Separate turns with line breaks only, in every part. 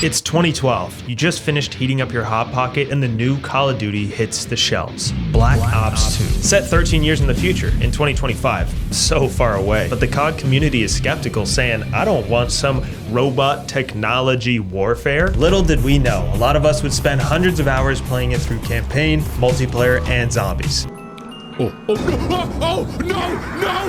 It's 2012. You just finished heating up your Hot Pocket and the new Call of Duty hits the shelves. Black Ops 2. Set 13 years in the future, in 2025. So far away. But the COD community is skeptical, saying, I don't want some robot technology warfare. Little did we know, a lot of us would spend hundreds of hours playing it through campaign, multiplayer, and zombies. No!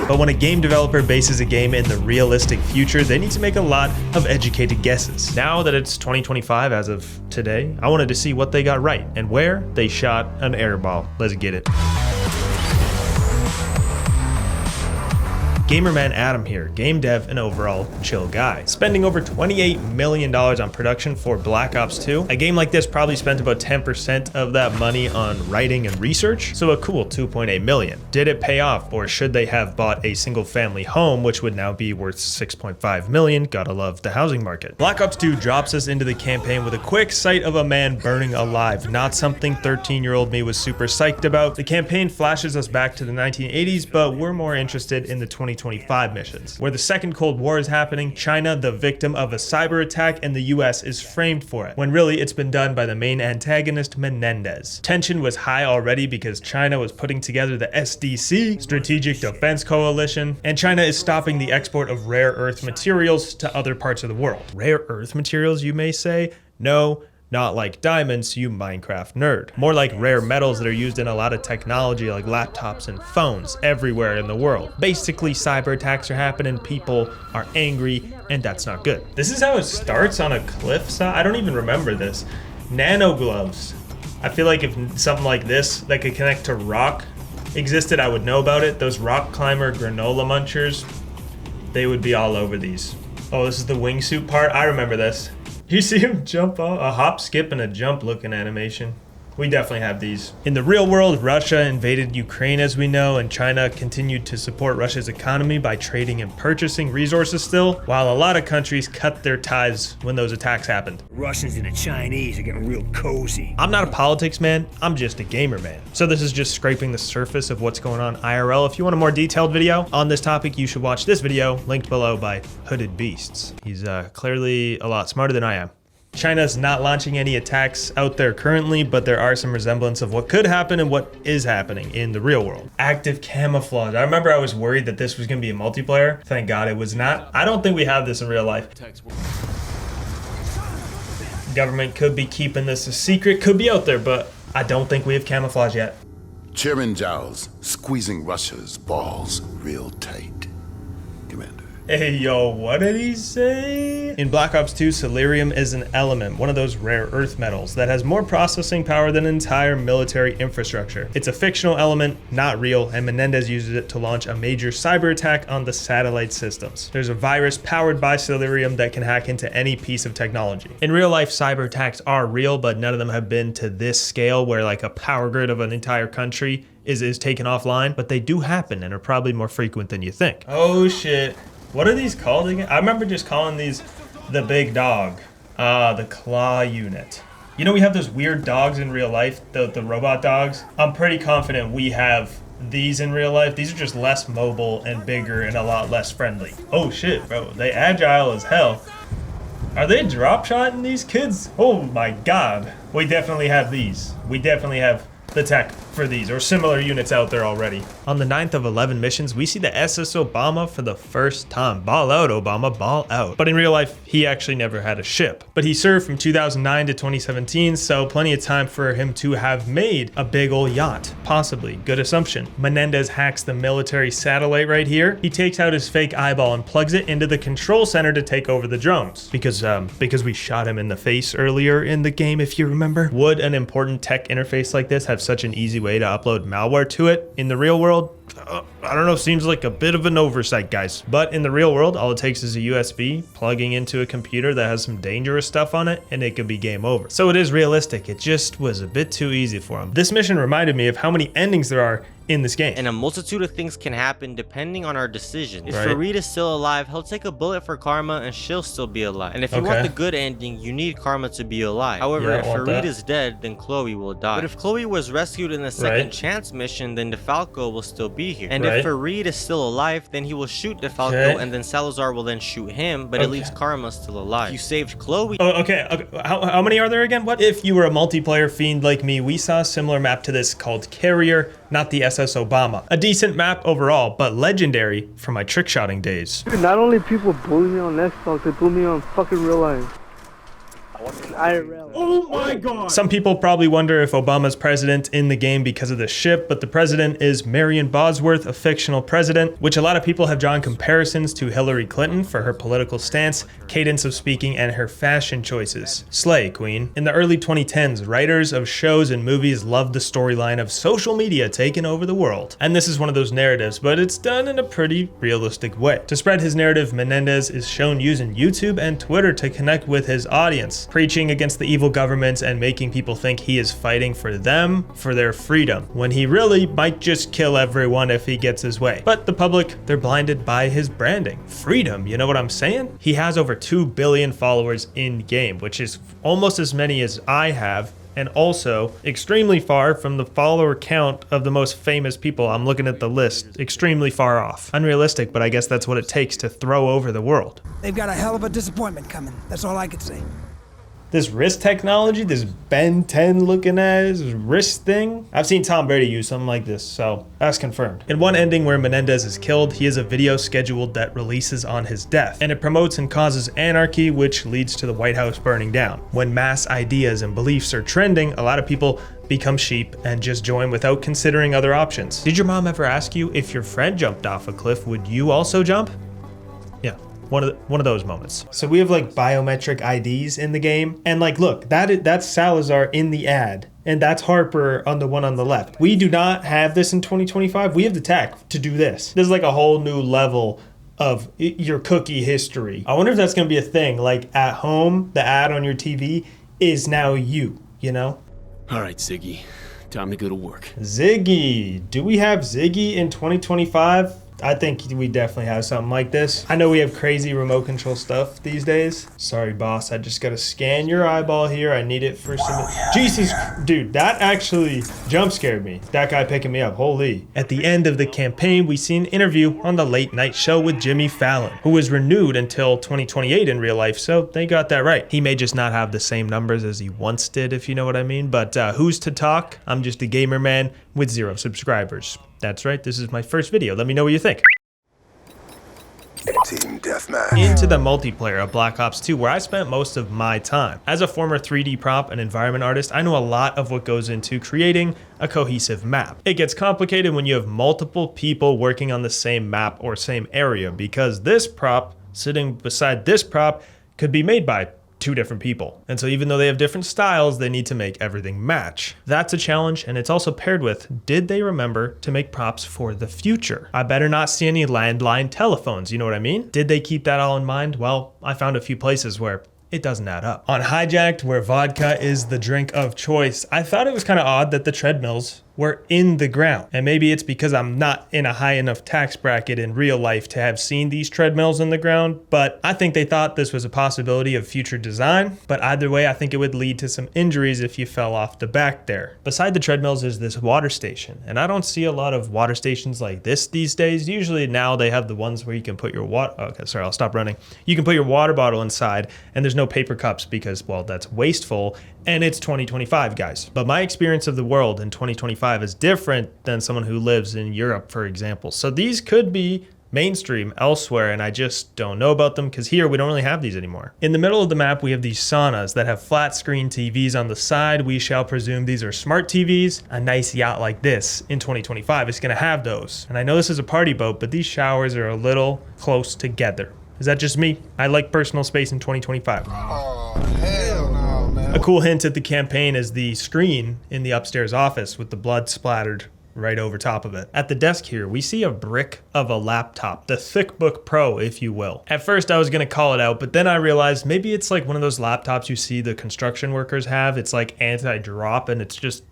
But when a game developer bases a game in the realistic future, they need to make a lot of educated guesses. Now that it's 2025 as of today, I wanted to see what they got right and where they shot an airball. Let's get it. Gamerman Adam here, game dev and overall chill guy. Spending over $28 million on production for Black Ops 2. A game like this probably spent about 10% of that money on writing and research, so a cool $2.8 million. Did it pay off, or should they have bought a single family home, which would now be worth $6.5 million? Gotta love the housing market. Black Ops 2 drops us into the campaign with a quick sight of a man burning alive, not something 13-year-old me was super psyched about. The campaign flashes us back to the 1980s, but we're more interested in the 2025 missions, where the second Cold War is happening, China the victim of a cyber attack, and the US is framed for it, when really it's been done by the main antagonist, Menendez. Tension was high already because China was putting together the SDC, Strategic Defense Coalition, and China is stopping the export of rare earth materials to other parts of the world. Rare earth materials, you may say? No. Not like diamonds, you Minecraft nerd. More like rare metals that are used in a lot of technology like laptops and phones everywhere in the world. Basically, cyber attacks are happening, people are angry, and that's not good. This is how it starts on a cliffside. I don't even remember this. Nano gloves. I feel like if something like this that could connect to rock existed, I would know about it. Those rock climber granola munchers, they would be all over these. Oh, this is the wingsuit part. I remember this. You see him jump off, a hop, skip, and a jump looking animation. We definitely have these. In the real world, Russia invaded Ukraine, as we know, and China continued to support Russia's economy by trading and purchasing resources still, while a lot of countries cut their ties when those attacks happened.
Russians and the Chinese are getting real cozy.
I'm not a politics man, I'm just a gamer man. So this is just scraping the surface of what's going on IRL. If you want a more detailed video on this topic, you should watch this video, linked below by Hooded Beasts. He's clearly a lot smarter than I am. China's not launching any attacks out there currently, but there are some resemblance of what could happen and what is happening in the real world. Active camouflage. I remember I was worried that this was going to be a multiplayer. Thank God it was not. I don't think we have this in real life. Government could be keeping this a secret, could be out there, but I don't think we have camouflage yet.
Chairman Giles squeezing Russia's balls real tight. Commander.
Hey yo, what did he say? In Black Ops 2, Celerium is an element, one of those rare earth metals, that has more processing power than an entire military infrastructure. It's a fictional element, not real, and Menendez uses it to launch a major cyber attack on the satellite systems. There's a virus powered by Celerium that can hack into any piece of technology. In real life, cyber attacks are real, but none of them have been to this scale where like a power grid of an entire country is taken offline, but they do happen and are probably more frequent than you think. Oh shit. What are these called again? I remember just calling these the big dog. The claw unit. You know we have those weird dogs in real life, the robot dogs? I'm pretty confident we have these in real life. These are just less mobile and bigger and a lot less friendly. Oh shit, bro. They agile as hell. Are they drop shotting these kids? Oh my god. We definitely have these. We definitely have the tech for these, or similar units out there already. On the 9th of 11 missions, we see the SS Obama for the first time. Ball out, Obama, ball out. But in real life, he actually never had a ship. But he served from 2009 to 2017, so plenty of time for him to have made a big old yacht. Possibly. Good assumption. Menendez hacks the military satellite right here. He takes out his fake eyeball and plugs it into the control center to take over the drones. Because we shot him in the face earlier in the game, if you remember. Would an important tech interface like this have such an easy way to upload malware to it? In the real world, I don't know, seems like a bit of an oversight, guys. But in the real world, all it takes is a USB plugging into a computer that has some dangerous stuff on it, and it could be game over. So it is realistic. It just was a bit too easy for him. This mission reminded me of how many endings there are in this game.
And a multitude of things can happen depending on our decision. If
Right.
Farid is still alive, he'll take a bullet for Karma and she'll still be alive. And if you want the good ending, you need Karma to be alive. However,
Yeah, I
if
want
Farid
that.
is dead, then Chloe will die. But if Chloe was rescued in the second chance mission, then DeFalco will still be here. And if Farid is still alive, then he will shoot DeFalco, and then Salazar will then shoot him, but it leaves Karma still alive. You saved Chloe.
Oh, okay. How many are there again? What? If you were a multiplayer fiend like me, we saw a similar map to this called Carrier, not the SS Obama. A decent map overall, but legendary from my trick-shotting days.
Dude, not only people bully me on Xbox, they bully me on fucking real life. IRL.
Oh my god! Some people probably wonder if Obama's president in the game because of the ship, but the president is Marion Bosworth, a fictional president, which a lot of people have drawn comparisons to Hillary Clinton for her political stance, cadence of speaking, and her fashion choices. Slay, queen. In the early 2010s, writers of shows and movies loved the storyline of social media taking over the world. And this is one of those narratives, but it's done in a pretty realistic way. To spread his narrative, Menendez is shown using YouTube and Twitter to connect with his audience, preaching against the evil governments and making people think he is fighting for them, for their freedom, when he really might just kill everyone if he gets his way. But the public, they're blinded by his branding. Freedom, you know what I'm saying? He has over 2 billion followers in game, which is almost as many as I have, and also extremely far from the follower count of the most famous people. I'm looking at the list, extremely far off. Unrealistic, but I guess that's what it takes to throw over the world.
They've got a hell of a disappointment coming. That's all I can say.
This wrist technology, this Ben 10 looking ass wrist thing. I've seen Tom Brady use something like this, so that's confirmed. In one ending where Menendez is killed, he has a video scheduled that releases on his death, and it promotes and causes anarchy, which leads to the White House burning down. When mass ideas and beliefs are trending, a lot of people become sheep and just join without considering other options. Did your mom ever ask you if your friend jumped off a cliff, would you also jump? Yeah. One of those moments. So we have like biometric IDs in the game, and like, look, that's Salazar in the ad, and that's Harper on the one on the left. We do not have this in 2025. We have the tech to do this. This is like a whole new level of your cookie history. I wonder if that's gonna be a thing. Like at home, the ad on your TV is now you know?
All right, Ziggy, time to go to work.
Ziggy, do we have Ziggy in 2025? I think we definitely have something like this. I know we have crazy remote control stuff these days. Sorry, boss. I just gotta scan your eyeball here. I need it for some... Jesus, dude, that actually jump scared me. That guy picking me up, holy. At the end of the campaign, we see an interview on the late night show with Jimmy Fallon, who was renewed until 2028 in real life, so they got that right. He may just not have the same numbers as he once did, if you know what I mean, but who's to talk? I'm just a gamer man with 0 subscribers. That's right, this is my first video. Let me know what you think.
Team Deathmatch.
Into the multiplayer of Black Ops 2, where I spent most of my time. As a former 3D prop and environment artist, I know a lot of what goes into creating a cohesive map. It gets complicated when you have multiple people working on the same map or same area, because this prop sitting beside this prop could be made by 2 different people. And so even though they have different styles, they need to make everything match. That's a challenge, and it's also paired with, did they remember to make props for the future? I better not see any landline telephones, you know what I mean? Did they keep that all in mind? Well, I found a few places where it doesn't add up. On Hijacked, where vodka is the drink of choice, I thought it was kind of odd that the treadmills were in the ground. And maybe it's because I'm not in a high enough tax bracket in real life to have seen these treadmills in the ground, but I think they thought this was a possibility of future design. But either way, I think it would lead to some injuries if you fell off the back there. Beside the treadmills is this water station, and I don't see a lot of water stations like this these days. Usually now they have the ones where you can put your water, okay, sorry, I'll stop running. You can put your water bottle inside, and there's no paper cups because, well, that's wasteful, and it's 2025, guys. But my experience of the world in 2025 is different than someone who lives in Europe, for example. So these could be mainstream elsewhere, and I just don't know about them because here we don't really have these anymore. In the middle of the map, we have these saunas that have flat screen TVs on the side. We shall presume these are smart TVs. A nice yacht like this in 2025 is gonna have those. And I know this is a party boat, but these showers are a little close together. Is that just me? I like personal space in 2025.
Oh, hell no, man.
A cool hint at the campaign is the screen in the upstairs office with the blood splattered right over top of it. At the desk here, we see a brick of a laptop, the ThickBook Pro, if you will. At first, I was gonna call it out, but then I realized maybe it's like one of those laptops you see the construction workers have. It's like anti-drop, and it's just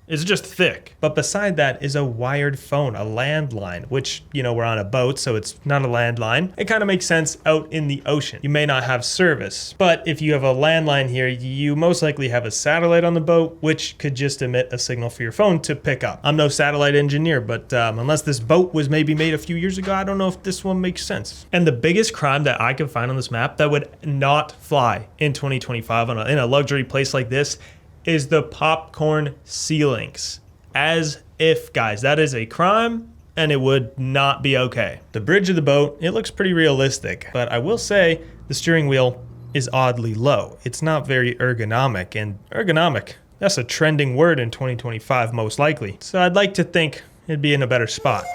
It's just thick. But beside that is a wired phone, a landline, which, you know, we're on a boat, so it's not a landline. It kind of makes sense out in the ocean. You may not have service, but if you have a landline here, you most likely have a satellite on the boat, which could just emit a signal for your phone to pick up. I'm no satellite engineer, but unless this boat was maybe made a few years ago, I don't know if this one makes sense. And the biggest crime that I could find on this map that would not fly in 2025 in a luxury place like this is the popcorn ceilings. As if, guys, that is a crime and it would not be okay. The bridge of the boat, it looks pretty realistic, but I will say the steering wheel is oddly low. It's not very ergonomic, and ergonomic, that's a trending word in 2025 most likely. So I'd like to think it'd be in a better spot.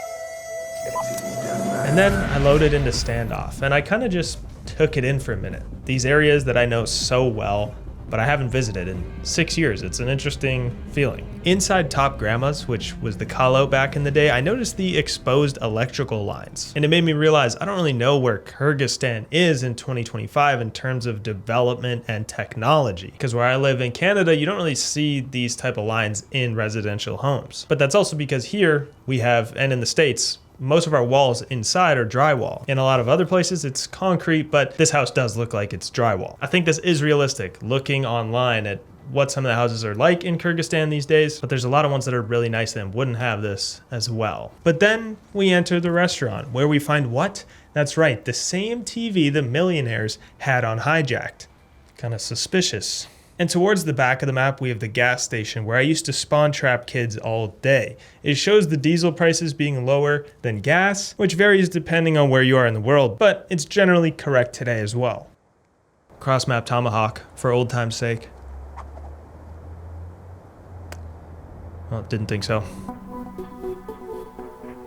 And then I loaded into Standoff and I kind of just took it in for a minute. These areas that I know so well, but I haven't visited in 6 years. It's an interesting feeling. Inside Top Grandma's, which was the call-out back in the day, I noticed the exposed electrical lines. And it made me realize I don't really know where Kyrgyzstan is in 2025 in terms of development and technology. Because where I live in Canada, you don't really see these type of lines in residential homes. But that's also because here we have, and in the States, most of our walls inside are drywall. In a lot of other places, it's concrete, but this house does look like it's drywall. I think this is realistic, looking online at what some of the houses are like in Kyrgyzstan these days, but there's a lot of ones that are really nice and wouldn't have this as well. But then we enter the restaurant, where we find what? That's right, the same TV the millionaires had on Hijacked. Kind of suspicious. And towards the back of the map, we have the gas station where I used to spawn trap kids all day. It shows the diesel prices being lower than gas, which varies depending on where you are in the world, but it's generally correct today as well. Cross map Tomahawk for old time's sake. Well, didn't think so.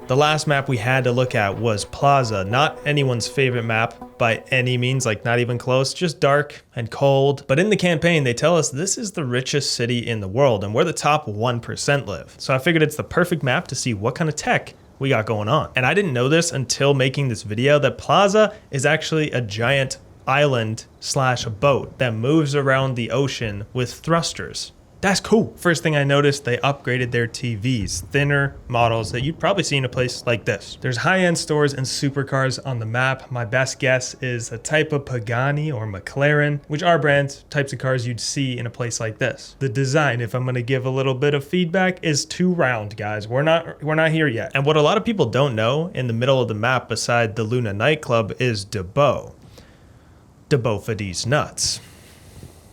The last map we had to look at was Plaza, not anyone's favorite map by any means, like not even close, just dark and cold. But in the campaign, they tell us this is the richest city in the world and where the top 1% live. So I figured it's the perfect map to see what kind of tech we got going on. And I didn't know this until making this video, that Plaza is actually a giant island slash boat that moves around the ocean with thrusters. That's cool. First thing I noticed, they upgraded their TVs, thinner models that you'd probably see in a place like this. There's high-end stores and supercars on the map. My best guess is a type of Pagani or McLaren, which are brands, types of cars you'd see in a place like this. The design, if I'm gonna give a little bit of feedback, is too round, guys. We're not here yet. And what a lot of people don't know, in the middle of the map beside the Luna nightclub is Debo. Debo for these nuts.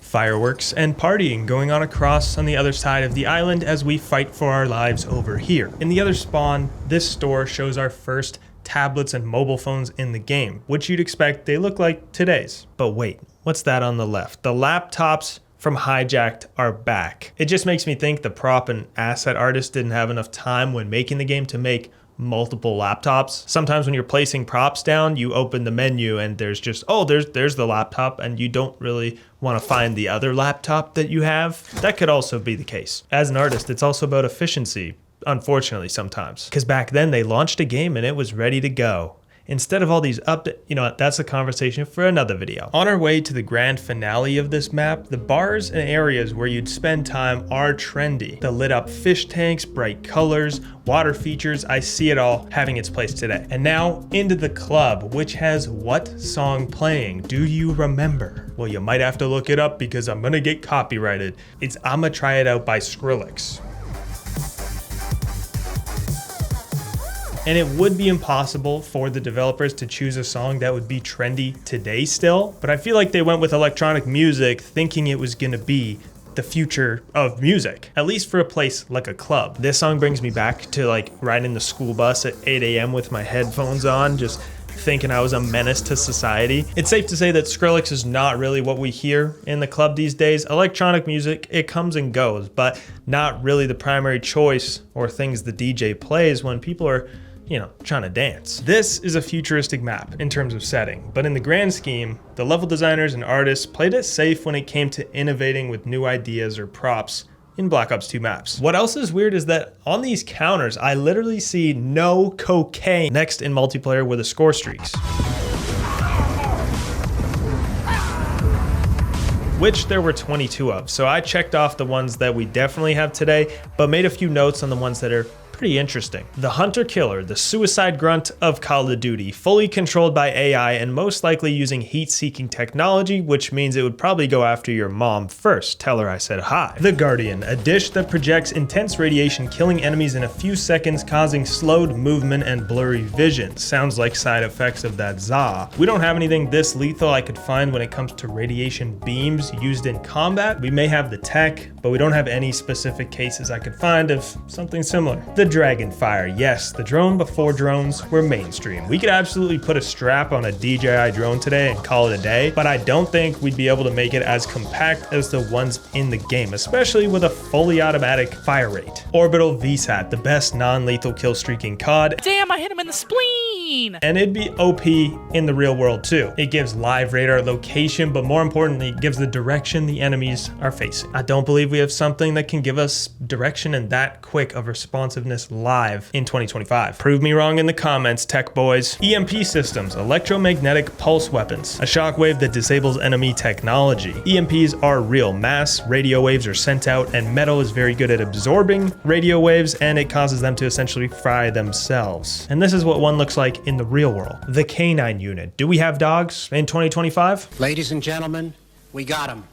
Fireworks and partying going on across on the other side of the island as we fight for our lives over here. In the other spawn, this store shows our first tablets and mobile phones in the game, which you'd expect they look like today's. But wait, what's that on the left? The laptops from Hijacked are back. It just makes me think the prop and asset artist didn't have enough time when making the game to make multiple laptops. Sometimes when you're placing props down, you open the menu and there's just, oh, there's the laptop, and you don't really want to find the other laptop that you have. That could also be the case. As an artist, it's also about efficiency, unfortunately sometimes. Because back then they launched a game and it was ready to go. Instead of all these you know what, that's a conversation for another video. On our way to the grand finale of this map, the bars and areas where you'd spend time are trendy. The lit up fish tanks, bright colors, water features, I see it all having its place today. And now into the club, which has what song playing? Do you remember? Well, you might have to look it up because I'm gonna get copyrighted. It's I'ma Try It Out by Skrillex. And it would be impossible for the developers to choose a song that would be trendy today still, but I feel like they went with electronic music thinking it was gonna be the future of music, at least for a place like a club. This song brings me back to like riding the school bus at 8 a.m. with my headphones on, just thinking I was a menace to society. It's safe to say that Skrillex is not really what we hear in the club these days. Electronic music, it comes and goes, but not really the primary choice or things the DJ plays when people are, you know, trying to dance. This is a futuristic map in terms of setting, but in the grand scheme, the level designers and artists played it safe when it came to innovating with new ideas or props in Black Ops 2 maps. What else is weird is that on these counters, I literally see no cocaine. Next in multiplayer were the score streaks. which there were 22 of. So I checked off the ones that we definitely have today, but made a few notes on the ones that are pretty interesting. The Hunter Killer, the suicide grunt of Call of Duty, fully controlled by AI and most likely using heat-seeking technology, which means it would probably go after your mom first. Tell her I said hi. The Guardian, a dish that projects intense radiation, killing enemies in a few seconds, causing slowed movement and blurry vision. Sounds like side effects of that za. We don't have anything this lethal I could find when it comes to radiation beams used in combat. We may have the tech, but we don't have any specific cases I could find of something similar. The Dragonfire, yes, the drone before drones were mainstream. We could absolutely put a strap on a DJI drone today and call it a day, but I don't think we'd be able to make it as compact as the ones in the game, especially with a fully automatic fire rate. Orbital VSAT, the best non-lethal kill streak in COD.
Damn, I hit him in the spleen!
And it'd be OP in the real world too. It gives live radar location, but more importantly, it gives the direction the enemies are facing. I don't believe we have something that can give us direction and that quick of responsiveness live in 2025. Prove me wrong in the comments, tech boys. EMP systems, electromagnetic pulse weapons, a shockwave that disables enemy technology. EMPs are real. Mass radio waves are sent out, and metal is very good at absorbing radio waves, and it causes them to essentially fry themselves. And this is what one looks like in the real world. The Canine Unit. Do we have dogs in 2025?
Ladies and gentlemen, we got them.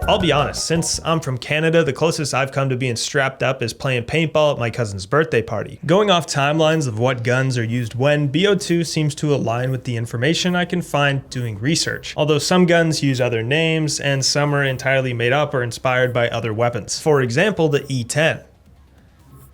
I'll be honest, since I'm from Canada, the closest I've come to being strapped up is playing paintball at my cousin's birthday party. Going off timelines of what guns are used when, BO2 seems to align with the information I can find doing research, although some guns use other names and some are entirely made up or inspired by other weapons. For example, the E10.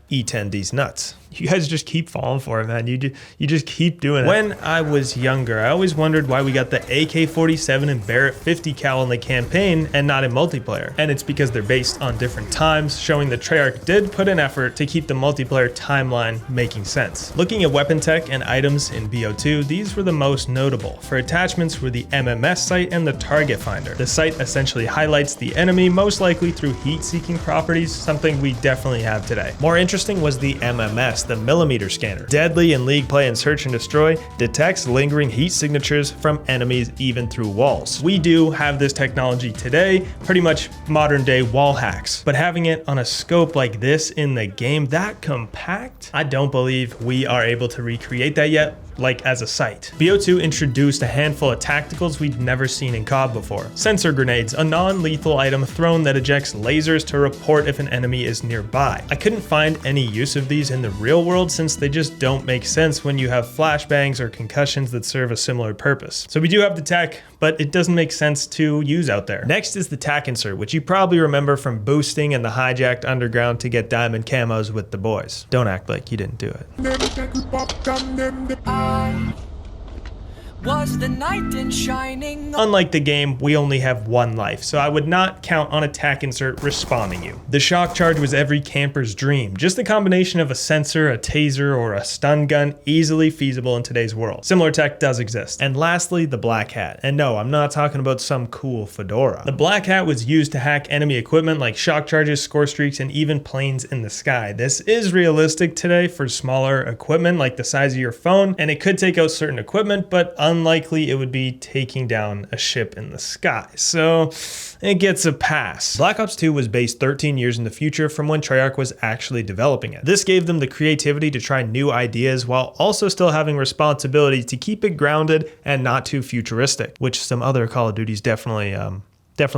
E10D's nuts. You guys just keep falling for it, man. You just keep doing it. When I was younger, I always wondered why we got the AK-47 and Barrett 50 cal in the campaign and not in multiplayer. And it's because they're based on different times, showing that Treyarch did put an effort to keep the multiplayer timeline making sense. Looking at weapon tech and items in BO2, these were the most notable. For attachments were the MMS sight and the target finder. The sight essentially highlights the enemy, most likely through heat-seeking properties, something we definitely have today. More interesting was the MMS, the millimeter scanner. Deadly in League play and search and destroy, detects lingering heat signatures from enemies even through walls. We do have this technology today, pretty much modern day wall hacks, but having it on a scope like this in the game, that compact, I don't believe we are able to recreate that yet, like as a sight. BO2 introduced a handful of tacticals we'd never seen in COD before. Sensor grenades, a non-lethal item thrown that ejects lasers to report if an enemy is nearby. I couldn't find any use of these in the real world since they just don't make sense when you have flashbangs or concussions that serve a similar purpose. So we do have the tech, but it doesn't make sense to use out there. Next is the tac insert, which you probably remember from boosting and the hijacked underground to get diamond camos with the boys. Don't act like you didn't do it.
Was the knight in shining?
Unlike the game, we only have one life, so I would not count on a tac insert respawning you. The shock charge was every camper's dream, just a combination of a sensor, a taser, or a stun gun, easily feasible in today's world. Similar tech does exist. And lastly, the black hat. And no, I'm not talking about some cool fedora. The black hat was used to hack enemy equipment like shock charges, score streaks, and even planes in the sky. This is realistic today for smaller equipment like the size of your phone, and it could take out certain equipment, but unlikely it would be taking down a ship in the sky. So it gets a pass. Black Ops 2 was based 13 years in the future from when Treyarch was actually developing it. This gave them the creativity to try new ideas while also still having responsibility to keep it grounded and not too futuristic, which some other Call of Duties definitely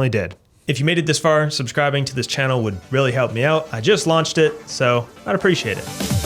did. If you made it this far, subscribing to this channel would really help me out. I just launched it, so I'd appreciate it.